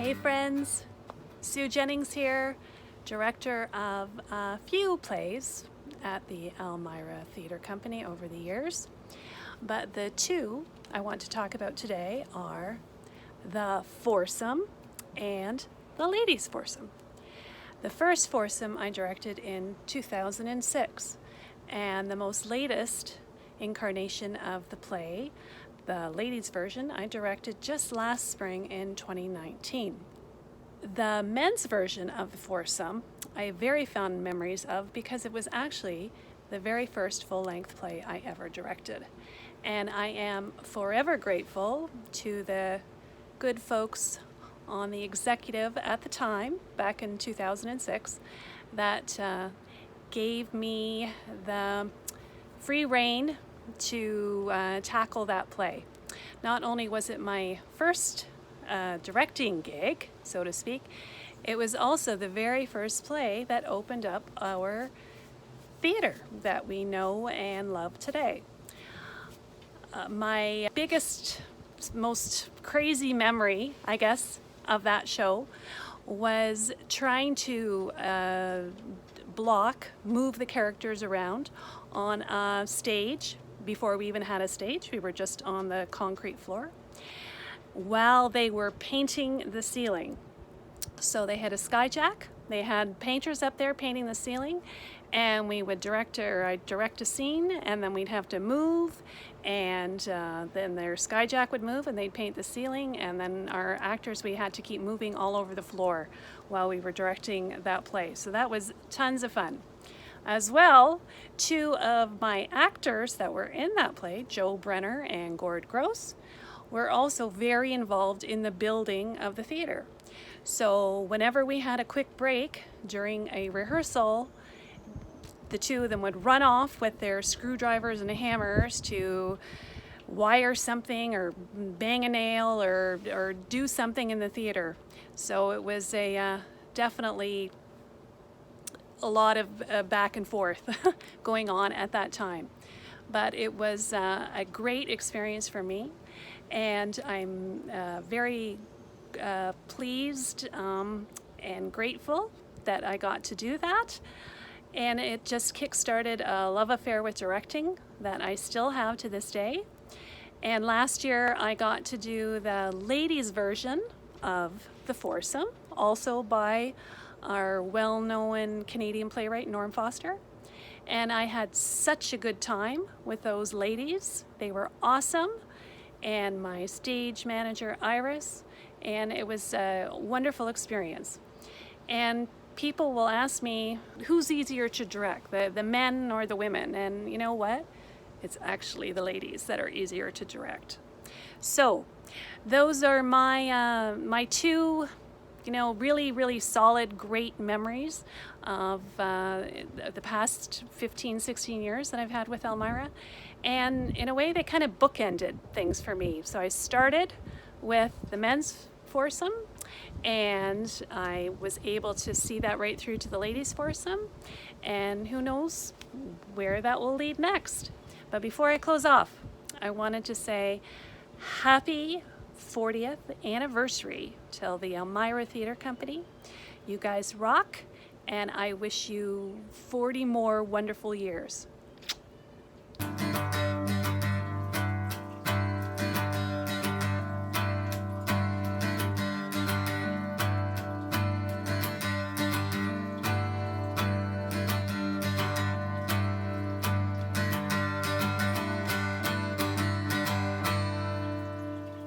Hey friends, Sue Jennings here, director of a few plays at the Elmira Theatre Company over the years. But the two I want to talk about today are the Foursome and the Ladies' Foursome. The first Foursome I directed in 2006, and the most latest incarnation of the play, the ladies' version, I directed just last spring in 2019. The men's version of the Foursome I have very fond memories of because it was actually the very first full-length play I ever directed. And I am forever grateful to the good folks on the executive at the time, back in 2006, that gave me the free rein to tackle that play. Not only was it my first directing gig, so to speak, it was also the very first play that opened up our theater that we know and love today. My biggest, most crazy memory, I guess, of that show was trying to move the characters around on a stage. Before we even had a stage, we were just on the concrete floor while they were painting the ceiling. So they had a skyjack, they had painters up there painting the ceiling, and we would I'd direct a scene, and then we'd have to move, and then their skyjack would move and they'd paint the ceiling, and then our actors, we had to keep moving all over the floor while we were directing that play. So that was tons of fun. As well, two of my actors that were in that play, Joe Brenner and Gord Gross, were also very involved in the building of the theater. So whenever we had a quick break during a rehearsal, the two of them would run off with their screwdrivers and hammers to wire something or bang a nail or do something in the theater. So it was definitely a lot of back and forth going on at that time. But it was a great experience for me, and I'm very pleased and grateful that I got to do that. And it just kick-started a love affair with directing that I still have to this day. And last year I got to do the ladies' version of the Foursome, also by our well-known Canadian playwright Norm Foster. And I had such a good time with those ladies. They were awesome. And my stage manager Iris, and it was a wonderful experience. And people will ask me, who's easier to direct, the men or the women? And you know what? It's actually the ladies that are easier to direct. So those are my my two really solid, great memories of the past 15, 16 years that I've had with Elmira. And in a way, they kind of bookended things for me. So I started with the men's Foursome, and I was able to see that right through to the ladies' Foursome. And who knows where that will lead next. But before I close off, I wanted to say happy 40th anniversary to the Elmira Theatre Company. You guys rock, and I wish you 40 more wonderful years.